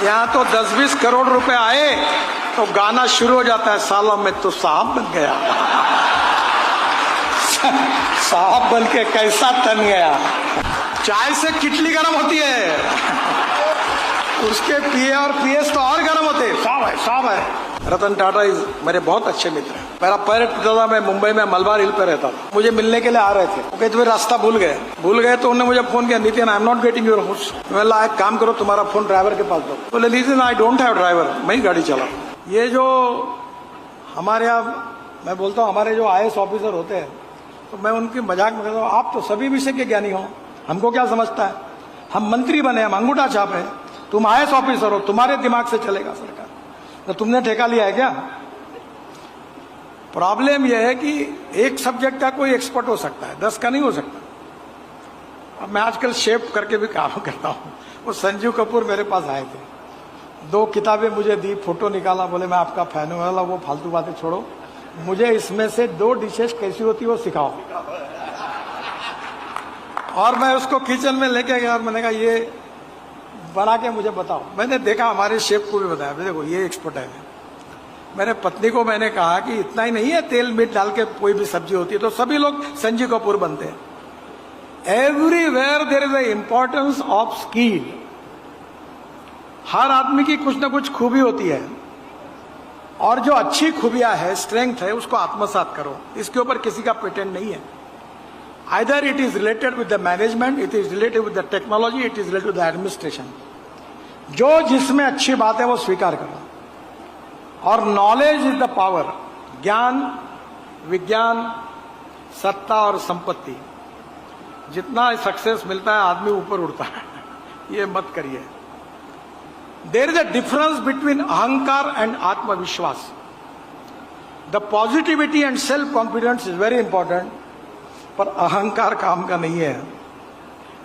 यहाँ तो 10-20 करोड़ रुपए आए तो गाना शुरू हो जाता है, सालों में तो साहब बन गया। साहब बन के कैसा तन गया। चाय से किटली गर्म होती है, उसके पीए और पीएस तो और गर्म होते हैं। साहब है, साहब है। रतन टाटा मेरे बहुत अच्छे मित्र हैं। मेरा पैर टूटा था, मैं मुंबई में मलबार हिल पे रहता था। मुझे मिलने के लिए आ रहे थे, वो कहते रास्ता भूल गए तो उन्होंने मुझे फोन किया, Nitin I am not getting your house. मैं एक काम करो, तुम्हारा फोन ड्राइवर के पास दो। बोले Nitin I don't have driver, मैं ही गाड़ी चला। ये जो हमारे यहाँ, मैं बोलता हूँ हमारे जो IAS ऑफिसर होते हैं, तो मैं उनकी मजाक में कहता हूँ, आप तो सभी विषय के ज्ञानी हो, हमको क्या समझता है, हम मंत्री बने, हम अंगूठा छाप है, तुम IAS ऑफिसर हो, तुम्हारे दिमाग से चलेगा सरकार, तो तुमने ठेका लिया है क्या। प्रॉब्लम यह है कि एक सब्जेक्ट का कोई एक्सपर्ट हो सकता है, 10 का नहीं हो सकता। अब मैं आजकल शेप करके भी काम करता हूँ। वो संजीव कपूर मेरे पास आए थे, 2 किताबें मुझे दी, फोटो निकाला, बोले मैं आपका फैन हूँ। वाला वो फालतू बातें छोड़ो, मुझे इसमें से 2 डिशेस कैसी होती है वो सिखाओ। और मैं उसको किचन में लेके गया और मैंने कहा ये बना के मुझे बताओ। मैंने देखा, हमारे शेफ को भी बताया, देखो ये एक्सपर्ट है। मेरे पत्नी को मैंने कहा कि इतना ही नहीं है, तेल मीट डाल के कोई भी सब्जी होती है तो सभी लोग संजीव कपूर बनते हैं। Everywhere there is the importance of skill. हर आदमी की कुछ ना कुछ खूबी होती है, और जो अच्छी खूबियां है, स्ट्रेंथ है, उसको आत्मसात करो। इसके ऊपर किसी का पेटेंट नहीं है। Either it is related with the management, it is related with the technology, it is related with the administration. जो जिसमें अच्छी बात है वो स्वीकार करो। और नॉलेज इज द पावर। ज्ञान, विज्ञान, सत्ता और संपत्ति, जितना सक्सेस मिलता है आदमी ऊपर उड़ता है, ये मत करिए। There is a difference between अहंकार एंड आत्मविश्वास। The positivity and self confidence is very important, पर अहंकार काम का नहीं है।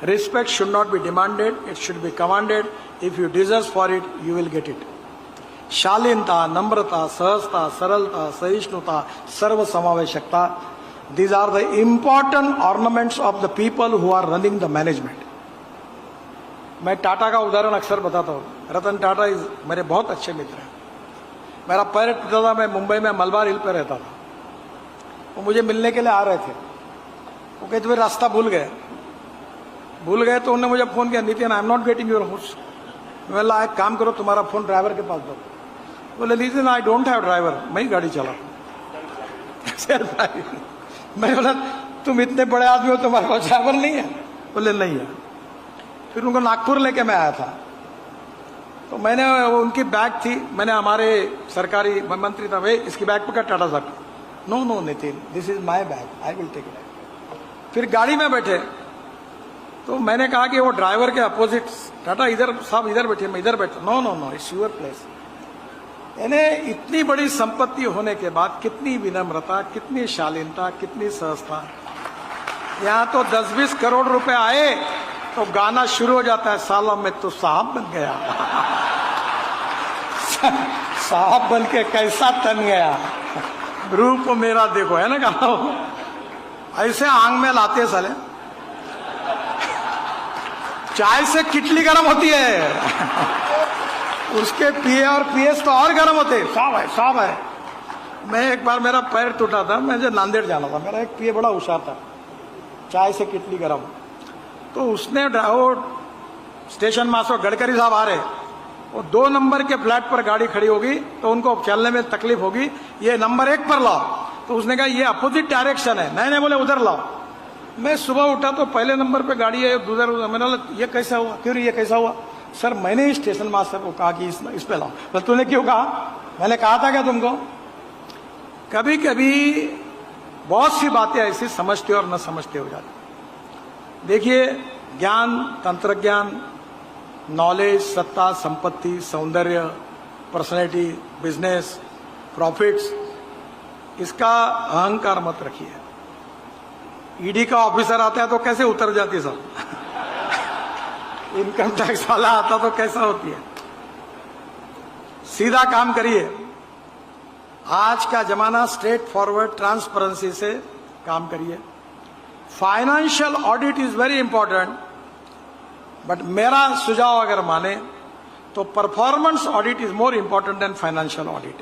Respect should not be demanded, it should be commanded. If you deserve for it you will get it. शालीनता, नम्रता, सहजता, सरलता, सहिष्णुता, सर्व समावेशकता, these are the important ornaments of the people who are running the management. मैं टाटा का उदाहरण अक्सर बताता हूँ। रतन टाटा मेरे बहुत अच्छे मित्र हैं। मेरा पैर टूटा था, मैं मुंबई में मलबार हिल पे रहता था। वो मुझे मिलने के लिए आ रहे थे, वो कहते रास्ता भूल गए तो उन्होंने मुझे फोन किया, Nitin I am not getting your house. मैं एक काम करो, तुम्हारा फोन ड्राइवर के पास दो। बोले Nitin I don't have driver, मैं ही गाड़ी चला। मैं बोला तुम इतने बड़े आदमी हो, तुम्हारे पास ड्राइवर नहीं है? बोले नहीं है। फिर उनको नागपुर लेके मैं आया था, तो मैंने उनकी बैग थी, मैंने हमारे सरकारी मंत्री था, भाई इसकी बैग पकड़ टाटा साहब। No no Nitin, this is my bag, I will take it. फिर गाड़ी में बैठे तो मैंने कहा कि वो ड्राइवर के अपोजिट, टाटा इधर साहब इधर बैठे, मैं इधर बैठा। No no no, it's your place. यानी इतनी बड़ी संपत्ति होने के बाद कितनी विनम्रता, कितनी शालीनता, कितनी सहजता। यहाँ तो 10-20 करोड़ रुपए आए तो गाना शुरू हो जाता है, सालों में तो साहब बन गया। साहब बन के कैसा तन गया, रूप मेरा देखो, है ना गाना। ऐसे आंग में लाते साले। चाय से किटली गर्म होती है, उसके पीए और पीएस तो और गर्म होते हैं। साहब है, साहब है। मैं एक बार, मेरा पैर टूटा था, मुझे नांदेड़ जाना था, मेरा एक पीए बड़ा होशियार था, चाय से किटली गर्म। तो उसने वो स्टेशन मास्टर गडकरी साहब आ रहे, वो 2 नंबर के फ्लैट पर गाड़ी खड़ी होगी तो उनको चलने में तकलीफ होगी, ये नंबर 1 पर लाओ। तो उसने कहा ये अपोजिट डायरेक्शन है। नहीं बोले उधर लाओ। मैं सुबह उठा तो पहले नंबर पे गाड़ी है, उधर। मैंने बोला ये कैसा हुआ, क्यों ये कैसा हुआ? सर मैंने स्टेशन मास्टर को कहा कि इस पे लाओ। तो तूने क्यों कहा? मैंने कहा था क्या तुमको? कभी कभी बहुत सी बातें ऐसी समझते और न समझते हो जाती। देखिए, ज्ञान, तंत्र ज्ञान, नॉलेज, सत्ता, संपत्ति, सौंदर्य, पर्सनैलिटी, बिजनेस, प्रॉफिट्स, इसका अहंकार मत रखिए। ईडी का ऑफिसर आता है तो कैसे उतर जाती सब। इनकम टैक्स वाला आता तो कैसा होती है। सीधा काम करिए। आज का जमाना स्ट्रेट फॉरवर्ड ट्रांसपेरेंसी से काम करिए। Financial audit is very important, but मेरा सुझाव अगर माने तो performance audit is more important than financial audit.